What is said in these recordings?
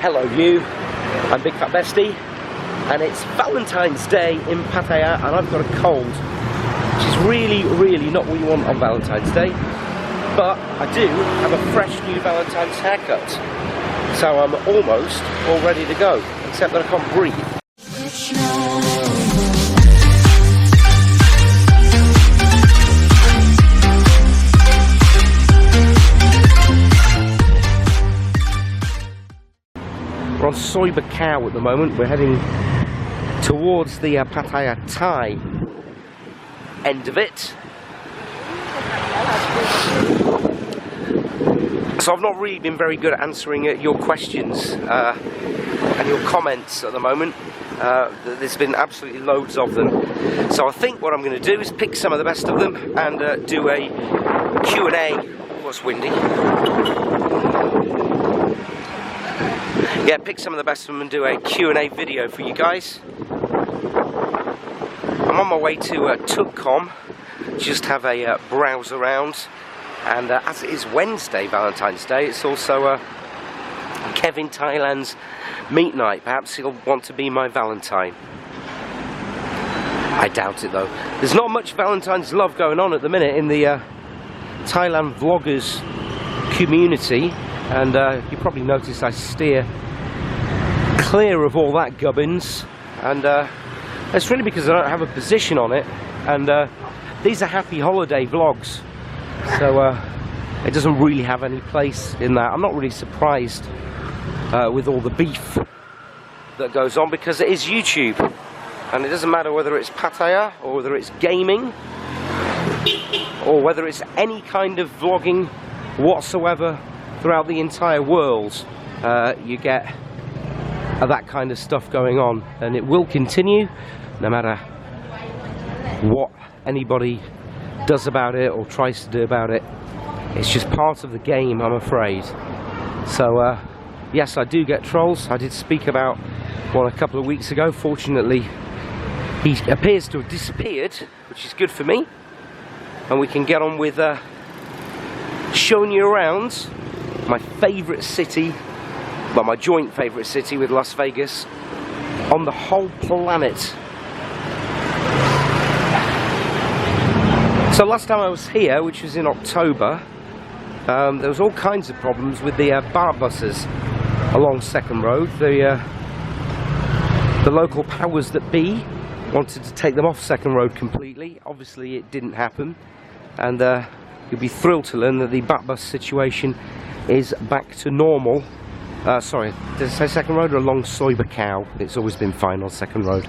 Hello you, I'm Big Fat Besty, and it's Valentine's Day in Pattaya, and I've got a cold, which is really not what you want on Valentine's Day, but I do have a fresh new Valentine's haircut, so I'm almost all ready to go, except that I can't breathe. We're on Soi Buakhao at the moment. We're heading towards the Pattaya Thai end of it. So I've not really been very good at answering your questions and your comments at the moment. There's been absolutely loads of them. So I think what I'm going to do is pick some of the best of them and do a Q&A. Oh, it's windy. Yeah, pick some of the best of them and do a Q&A video for you guys. I'm on my way to Tukkom, just have a browse around, and as it is Wednesday, Valentine's Day, it's also Kevin Thailand's meet night. Perhaps he'll want to be my Valentine. I doubt it though. There's not much Valentine's love going on at the minute in the Thailand vloggers community, and you probably noticed I steer clear of all that gubbins, and it's really because I don't have a position on it, and these are happy holiday vlogs, so it doesn't really have any place in that. I'm not really surprised with all the beef that goes on, because it is YouTube, and it doesn't matter whether it's Pattaya or whether it's gaming or whether it's any kind of vlogging whatsoever throughout the entire world. You get that kind of stuff going on, and it will continue no matter what anybody does about it or tries to do about it. It's just part of the game, I'm afraid. So yes, I do get trolls. I did speak about one a couple of weeks ago. Fortunately, he appears to have disappeared, which is good for me, and we can get on with showing you around my favourite city, well, my joint favourite city with Las Vegas on the whole planet. So last time I was here, which was in October, there was all kinds of problems with the bar buses along Second Road. The local powers that be wanted to take them off Second Road completely. Obviously it didn't happen, and you'll be thrilled to learn that the bat bus situation is back to normal. Sorry, did I say Second Road or along Soi Buakhao? It's always been fine on Second Road.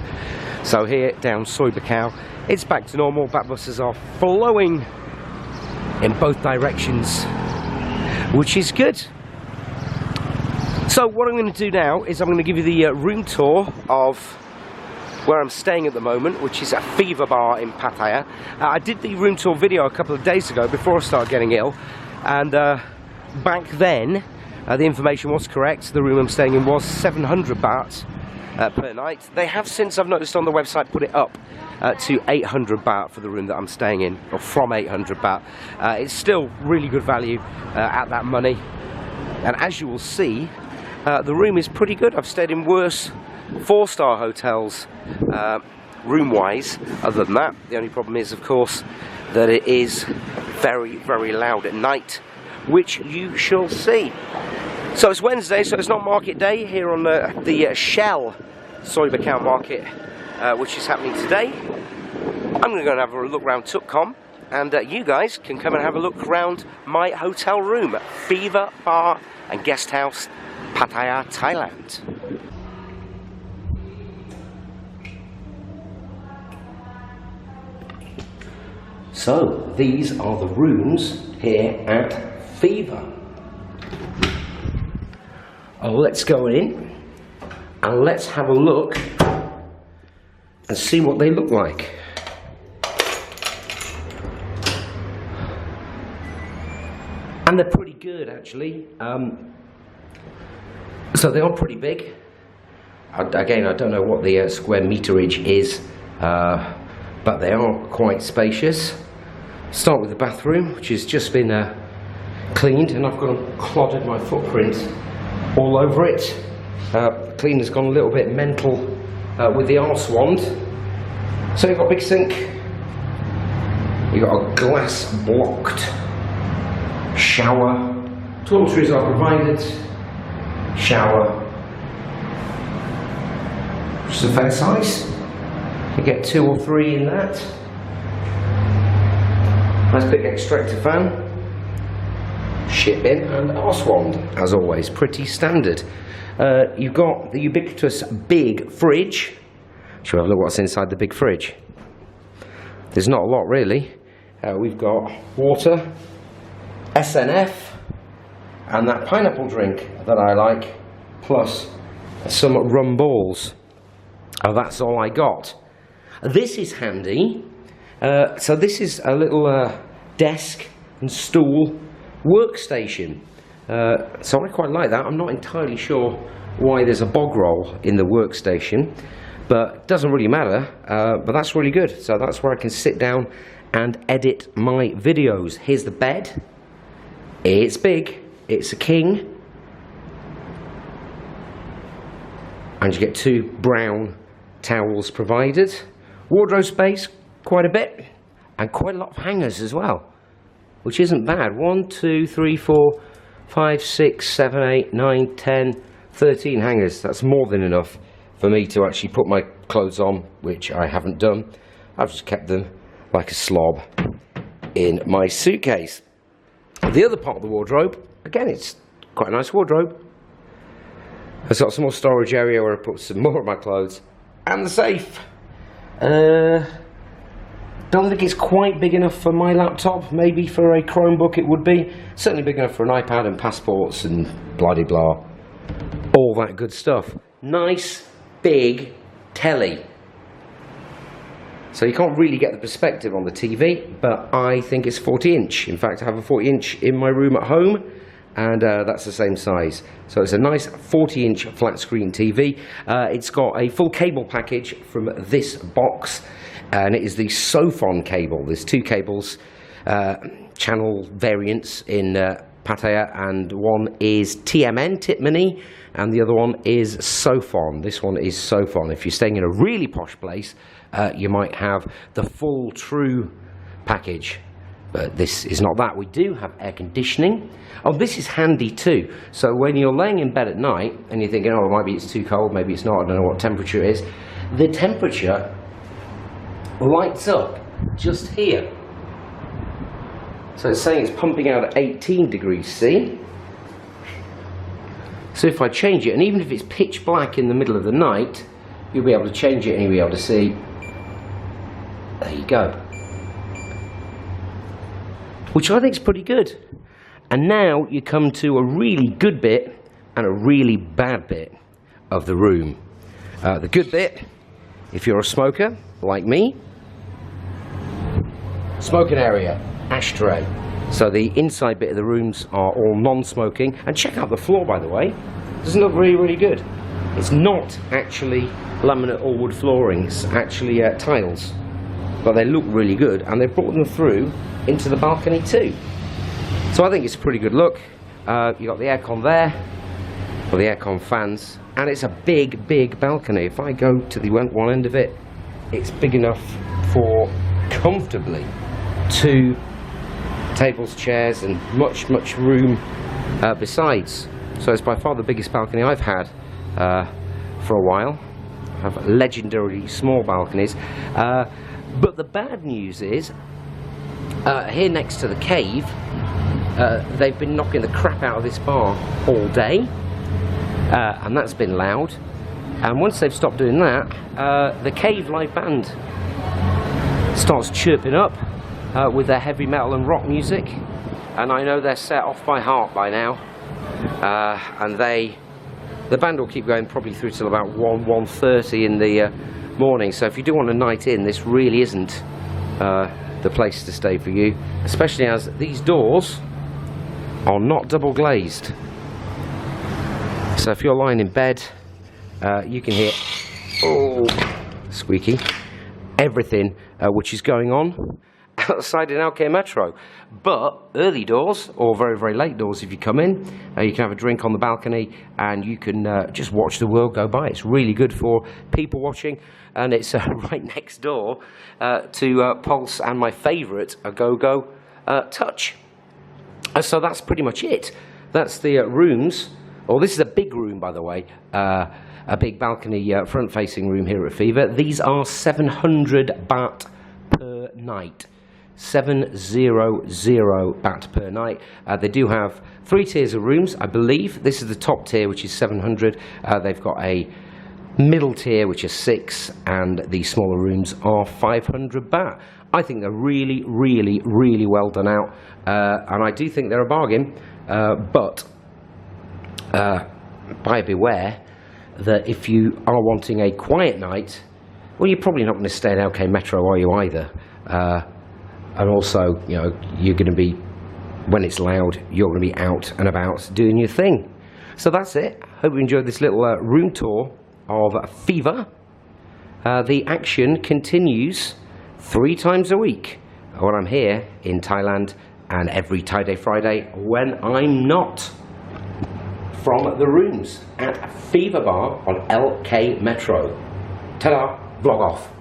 So here down Soi Buakhao, it's back to normal. Bat buses are flowing in both directions, which is good. So what I'm going to do now is I'm going to give you the room tour of where I'm staying at the moment, which is a Fever Bar in Pattaya. I did the room tour video a couple of days ago before I started getting ill, and back then the information was correct. The room I'm staying in was 700 baht per night. They have since, I've noticed on the website, put it up to 800 baht for the room that I'm staying in, or from 800 baht. It's still really good value at that money, and as you will see, the room is pretty good. I've stayed in worse 4-star hotels room-wise. Other than that, the only problem is, of course, that it is very loud at night, which you shall see. So it's Wednesday, so it's not market day here on the Shell Soi Buakhao market, which is happening today. I'm going to go and have a look around Tukkom, and you guys can come and have a look around my hotel room, Fever Bar and Guest House, Pattaya, Thailand. So these are the rooms here at Fever. Oh, let's go in and let's have a look and see what they look like. And they're pretty good, actually. So they are pretty big. Again, I don't know what the square meterage is, but they are quite spacious. Start with the bathroom, which has just been cleaned, and I've got clodded my footprint all over it. Cleaner's gone a little bit mental with the arse wand. So you've got a big sink, you've got a glass blocked shower, toiletries are provided, shower, which is a fair size. You get 2 or 3 in that. Nice big extractor fan, shit bin and arse wand, as always, pretty standard. You've got the ubiquitous big fridge. Shall we have a look what's inside the big fridge? There's not a lot really. We've got water, SNF, and that pineapple drink that I like, plus some rum balls. Oh, that's all I got. This is handy. So this is a little desk and stool workstation. So I quite like that. I'm not entirely sure why there's a bog roll in the workstation, but it doesn't really matter. But that's really good. So that's where I can sit down and edit my videos. Here's the bed. It's big. It's a king. And you get 2 brown towels provided. Wardrobe space, quite a bit. And quite a lot of hangers as well, which isn't bad. 1, 2, 3, 4, 5, 6, 7, 8, 9, 10, 13 hangers. That's more than enough for me to actually put my clothes on, which I haven't done. I've just kept them like a slob in my suitcase. The other part of the wardrobe, again, it's quite a nice wardrobe. I've got some more storage area where I put some more of my clothes. And the safe. Don't think it's quite big enough for my laptop. Maybe for a Chromebook it would be. Certainly big enough for an iPad and passports and blah-de-blah. All that good stuff. Nice, big telly. So you can't really get the perspective on the TV, but I think it's 40-inch. In fact, I have a 40-inch in my room at home, and that's the same size. So it's a nice 40-inch flat-screen TV. It's got a full cable package from this box, and it is the Sophon cable. There's 2 cables, channel variants in Pattaya, and one is TMN, Tipmani, and the other one is Sophon. This one is Sophon. If you're staying in a really posh place, you might have the full true package, but this is not that. We do have air conditioning. Oh, this is handy too. So when you're laying in bed at night and you're thinking, oh, maybe it's too cold, maybe it's not, I don't know what temperature it is, the temperature lights up just here. So it's saying it's pumping out at 18 degrees C. So if I change it, and even if it's pitch black in the middle of the night, you'll be able to change it and you'll be able to see. There you go. Which I think is pretty good. And now you come to a really good bit and a really bad bit of the room. The good bit, if you're a smoker like me, smoking area, ashtray. So the inside bit of the rooms are all non-smoking. And check out the floor, by the way. Doesn't look really, really good. It's not actually laminate or wood flooring. It's actually tiles. But they look really good, and they've brought them through into the balcony too. So I think it's a pretty good look. You've got the aircon there, or the aircon fans, and it's a big, big balcony. If I go to the one end of it, it's big enough for comfortably 2 tables, chairs, and much, much room besides. So it's by far the biggest balcony I've had for a while. I have legendary small balconies. But the bad news is, here next to the cave, they've been knocking the crap out of this bar all day, and that's been loud. And once they've stopped doing that, the Cave live band starts chirping up with their heavy metal and rock music, and I know they're set off by heart by now, and the band will keep going probably through till about 1:30 in the morning. So if you do want a night in, this really isn't the place to stay for you, especially as these doors are not double glazed. So if you're lying in bed, you can hear, oh, squeaky, everything which is going on, outside in LK Metro. But early doors, or very, very late doors if you come in, you can have a drink on the balcony and you can just watch the world go by. It's really good for people watching, and it's right next door to Pulse and my favourite, A Go-Go Touch. So that's pretty much it. That's the rooms. Oh, this is a big room, by the way. A big balcony front-facing room here at Fever. These are 700 baht per night. 700 baht per night. They do have 3 tiers of rooms, I believe. This is the top tier, which is 700. They've got a middle tier, which is 6, and the smaller rooms are 500 baht. I think they're really, really, really well done out, and I do think they're a bargain, but buyer beware that if you are wanting a quiet night, well, you're probably not going to stay at LK Metro, are you, either? And also, you know, you're going to be, when it's loud, you're going to be out and about doing your thing. So that's it. Hope you enjoyed this little room tour of Fever. The action continues 3 times a week when I'm here in Thailand, and every Thai Day Friday when I'm not, from the rooms at Fever Bar on LK Metro. Ta-da, vlog off.